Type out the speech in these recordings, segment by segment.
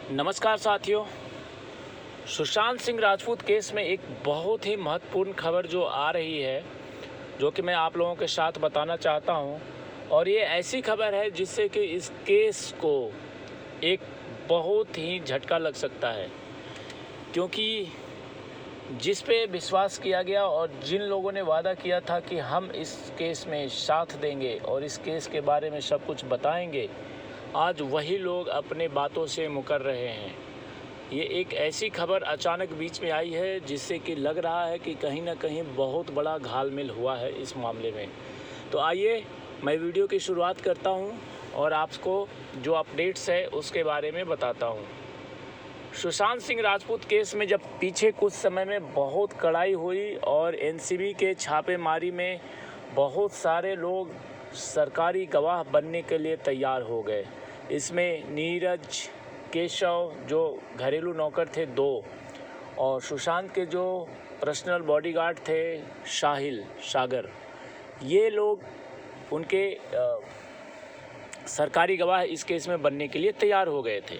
नमस्कार साथियों। सुशांत सिंह राजपूत केस में एक बहुत ही महत्वपूर्ण खबर जो आ रही है, जो कि मैं आप लोगों के साथ बताना चाहता हूं। और ये ऐसी खबर है जिससे कि इस केस को एक बहुत ही झटका लग सकता है, क्योंकि जिस पे विश्वास किया गया और जिन लोगों ने वादा किया था कि हम इस केस में साथ देंगे और इस केस के बारे में सब कुछ बताएंगे, आज वही लोग अपने बातों से मुकर रहे हैं। ये एक ऐसी खबर अचानक बीच में आई है जिससे कि लग रहा है कि कहीं ना कहीं बहुत बड़ा घालमेल हुआ है इस मामले में। तो आइए मैं वीडियो की शुरुआत करता हूं और आपको जो अपडेट्स है उसके बारे में बताता हूं। सुशांत सिंह राजपूत केस में जब पीछे कुछ समय में बहुत कड़ाई हुई और एनसीबी के छापेमारी में बहुत सारे लोग सरकारी गवाह बनने के लिए तैयार हो गए। इसमें नीरज, केशव जो घरेलू नौकर थे 2, और सुशांत के जो पर्सनल बॉडीगार्ड थे साहिल, सागर, ये लोग उनके सरकारी गवाह इस केस में बनने के लिए तैयार हो गए थे।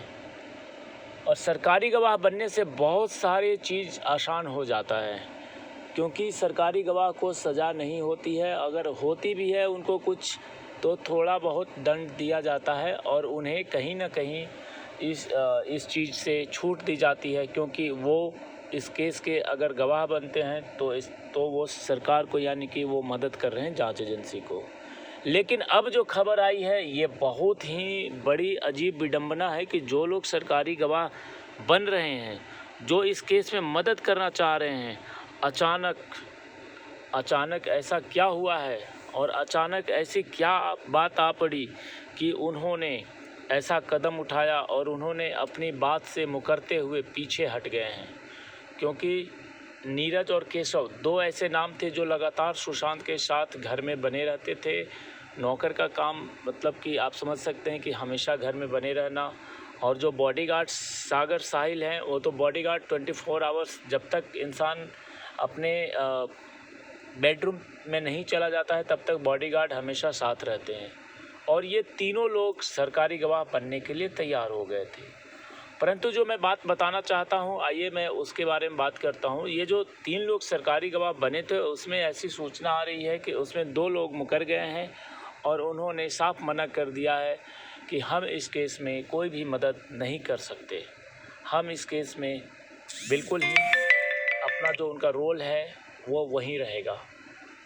और सरकारी गवाह बनने से बहुत सारी चीज़ आसान हो जाता है, क्योंकि सरकारी गवाह को सज़ा नहीं होती है, अगर होती भी है उनको कुछ तो थोड़ा बहुत दंड दिया जाता है और उन्हें कहीं ना कहीं इस चीज़ से छूट दी जाती है, क्योंकि वो इस केस के अगर गवाह बनते हैं तो वो सरकार को, यानी कि वो मदद कर रहे हैं जांच एजेंसी को। लेकिन अब जो खबर आई है ये बहुत ही बड़ी अजीब विडंबना है कि जो लोग सरकारी गवाह बन रहे हैं, जो इस केस में मदद करना चाह रहे हैं, अचानक ऐसा क्या हुआ है और अचानक ऐसी क्या बात आ पड़ी कि उन्होंने ऐसा कदम उठाया और उन्होंने अपनी बात से मुकरते हुए पीछे हट गए हैं। क्योंकि नीरज और केशव 2 ऐसे नाम थे जो लगातार सुशांत के साथ घर में बने रहते थे। नौकर का काम, मतलब कि आप समझ सकते हैं कि हमेशा घर में बने रहना। और जो बॉडीगार्ड सागर, साहिल हैं, वो तो बॉडीगार्ड 24 आवर्स, जब तक इंसान अपने बेडरूम में नहीं चला जाता है तब तक बॉडीगार्ड हमेशा साथ रहते हैं। और ये तीनों लोग सरकारी गवाह बनने के लिए तैयार हो गए थे। परंतु जो मैं बात बताना चाहता हूँ, आइए मैं उसके बारे में बात करता हूँ। ये जो 3 लोग सरकारी गवाह बने थे, उसमें ऐसी सूचना आ रही है कि उसमें 2 लोग मुकर गए हैं और उन्होंने साफ मना कर दिया है कि हम इस केस में कोई भी मदद नहीं कर सकते। हम इस केस में बिल्कुल ही अपना जो उनका रोल है वो वहीं रहेगा।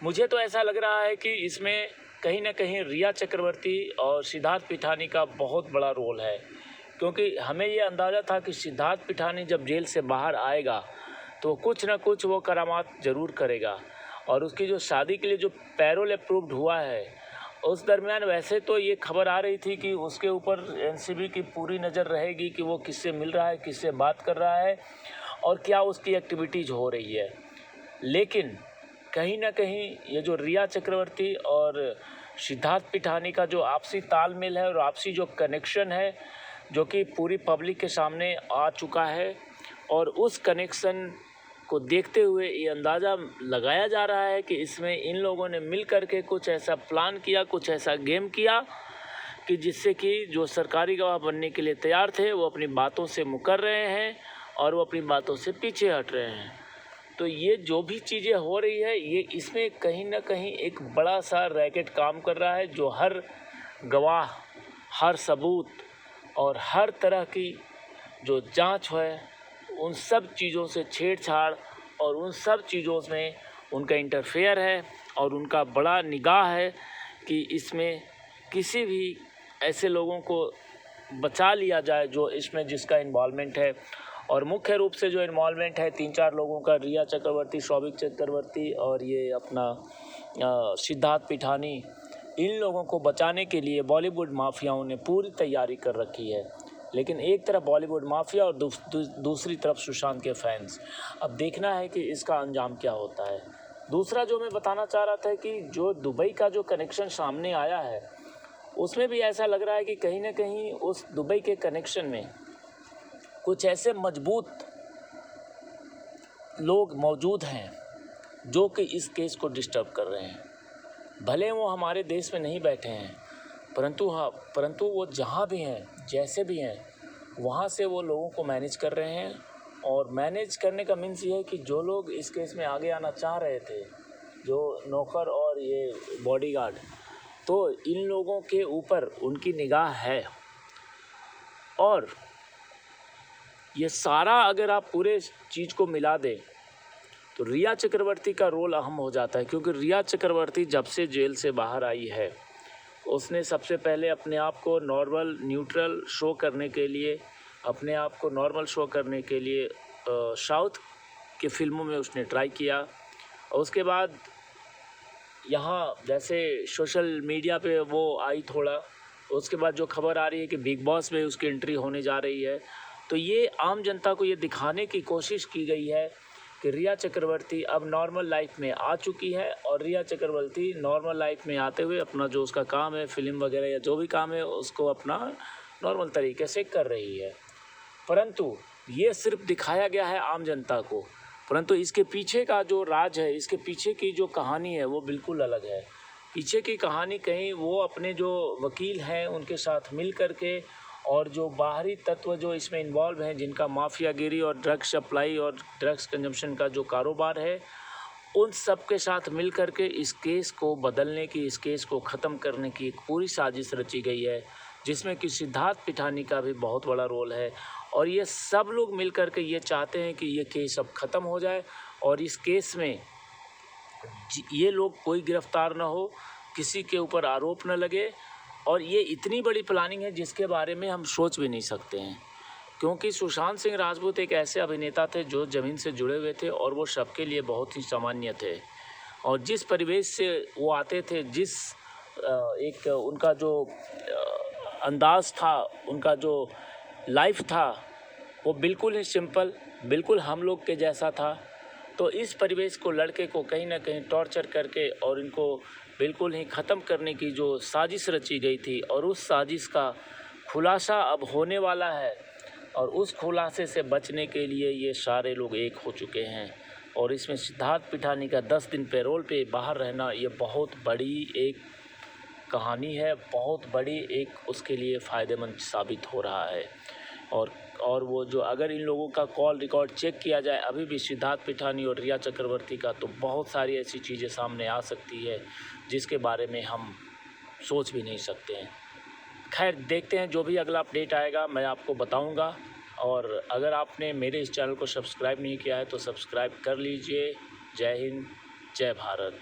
मुझे तो ऐसा लग रहा है कि इसमें कहीं ना कहीं रिया चक्रवर्ती और सिद्धार्थ पिठानी का बहुत बड़ा रोल है, क्योंकि हमें ये अंदाज़ा था कि सिद्धार्थ पिठानी जब जेल से बाहर आएगा तो कुछ ना कुछ वो करामात ज़रूर करेगा। और उसकी जो शादी के लिए जो पैरोल अप्रूव्ड हुआ है, उस दरमियान वैसे तो ये खबर आ रही थी कि उसके ऊपर एनसीबी की पूरी नज़र रहेगी कि वो किससे मिल रहा है, किससे बात कर रहा है और क्या उसकी एक्टिविटीज़ हो रही है। लेकिन कहीं ना कहीं ये जो रिया चक्रवर्ती और सिद्धार्थ पिठानी का जो आपसी तालमेल है और आपसी जो कनेक्शन है, जो कि पूरी पब्लिक के सामने आ चुका है, और उस कनेक्शन को देखते हुए ये अंदाज़ा लगाया जा रहा है कि इसमें इन लोगों ने मिल कर के कुछ ऐसा प्लान किया, कुछ ऐसा गेम किया कि जिससे कि जो सरकारी गवाह बनने के लिए तैयार थे वो अपनी बातों से मुकर रहे हैं और वो अपनी बातों से पीछे हट रहे हैं। तो ये जो भी चीज़ें हो रही है, ये इसमें कहीं ना कहीं एक बड़ा सा रैकेट काम कर रहा है, जो हर गवाह, हर सबूत और हर तरह की जो जांच है, उन सब चीज़ों से छेड़छाड़ और उन सब चीज़ों में उनका इंटरफेयर है और उनका बड़ा निगाह है कि इसमें किसी भी ऐसे लोगों को बचा लिया जाए जो इसमें जिसका इन्वॉल्वमेंट है। और मुख्य रूप से जो इन्वॉल्वमेंट है 3-4 लोगों का, रिया चक्रवर्ती, शौविक चक्रवर्ती और ये अपना सिद्धार्थ पिठानी, इन लोगों को बचाने के लिए बॉलीवुड माफियाओं ने पूरी तैयारी कर रखी है। लेकिन एक तरफ बॉलीवुड माफिया और दूसरी तरफ सुशांत के फैंस। अब देखना है कि इसका अंजाम क्या होता है। दूसरा जो मैं बताना चाह रहा था कि जो दुबई का जो कनेक्शन सामने आया है, उसमें भी ऐसा लग रहा है कि कहीं ना कहीं उस दुबई के कनेक्शन में कुछ ऐसे मजबूत लोग मौजूद हैं जो कि इस केस को डिस्टर्ब कर रहे हैं। भले वो हमारे देश में नहीं बैठे हैं, परंतु वो जहाँ भी हैं, जैसे भी हैं, वहाँ से वो लोगों को मैनेज कर रहे हैं। और मैनेज करने का मीन्स ये है कि जो लोग इस केस में आगे आना चाह रहे थे, जो नौकर और ये बॉडीगार्ड, तो इन लोगों के ऊपर उनकी निगाह है। और ये सारा अगर आप पूरे चीज़ को मिला दें तो रिया चक्रवर्ती का रोल अहम हो जाता है, क्योंकि रिया चक्रवर्ती जब से जेल से बाहर आई है उसने सबसे पहले अपने आप को नॉर्मल न्यूट्रल शो करने के लिए, अपने आप को नॉर्मल शो करने के लिए साउथ की फिल्मों में उसने ट्राई किया। और उसके बाद यहाँ जैसे सोशल मीडिया पे वो आई थोड़ा, उसके बाद जो खबर आ रही है कि बिग बॉस में उसकी एंट्री होने जा रही है, तो ये आम जनता को ये दिखाने की कोशिश की गई है कि रिया चक्रवर्ती अब नॉर्मल लाइफ में आ चुकी है। और रिया चक्रवर्ती नॉर्मल लाइफ में आते हुए अपना जो उसका काम है, फिल्म वगैरह या जो भी काम है, उसको अपना नॉर्मल तरीके से कर रही है। परंतु ये सिर्फ दिखाया गया है आम जनता को, परंतु इसके पीछे का जो राज है, इसके पीछे की जो कहानी है वो बिल्कुल अलग है। पीछे की कहानी कहीं वो अपने जो वकील हैं उनके साथ मिल करके, और जो बाहरी तत्व जो इसमें इन्वॉल्व हैं, जिनका माफियागिरी और ड्रग्स सप्लाई और ड्रग्स कंजम्पशन का जो कारोबार है, उन सब के साथ मिल करके इस केस को बदलने की, इस केस को ख़त्म करने की एक पूरी साजिश रची गई है, जिसमें कि सिद्धार्थ पिठानी का भी बहुत बड़ा रोल है। और ये सब लोग मिल करके ये चाहते हैं कि ये केस अब ख़त्म हो जाए और इस केस में ये लोग कोई गिरफ्तार ना हो, किसी के ऊपर आरोप न लगे। और ये इतनी बड़ी प्लानिंग है जिसके बारे में हम सोच भी नहीं सकते हैं, क्योंकि सुशांत सिंह राजपूत एक ऐसे अभिनेता थे जो ज़मीन से जुड़े हुए थे और वो सबके लिए बहुत ही सामान्य थे। और जिस परिवेश से वो आते थे, जिस एक उनका जो अंदाज़ था, उनका जो लाइफ था, वो बिल्कुल ही सिंपल, बिल्कुल हम लोग के जैसा था। तो इस परिवेश को, लड़के को कहीं ना कहीं टॉर्चर करके और इनको बिल्कुल ही ख़त्म करने की जो साजिश रची गई थी, और उस साजिश का खुलासा अब होने वाला है। और उस खुलासे से बचने के लिए ये सारे लोग एक हो चुके हैं। और इसमें सिद्धार्थ पिठानी का 10 दिन पैरोल पे बाहर रहना, ये बहुत बड़ी एक कहानी है, बहुत बड़ी एक उसके लिए फ़ायदेमंद साबित हो रहा है। और वो जो अगर इन लोगों का कॉल रिकॉर्ड चेक किया जाए अभी भी, सिद्धार्थ पिठानी और रिया चक्रवर्ती का, तो बहुत सारी ऐसी चीज़ें सामने आ सकती है जिसके बारे में हम सोच भी नहीं सकते हैं। खैर, देखते हैं, जो भी अगला अपडेट आएगा मैं आपको बताऊंगा। और अगर आपने मेरे इस चैनल को सब्सक्राइब नहीं किया है तो सब्सक्राइब कर लीजिए। जय हिंद, जय भारत।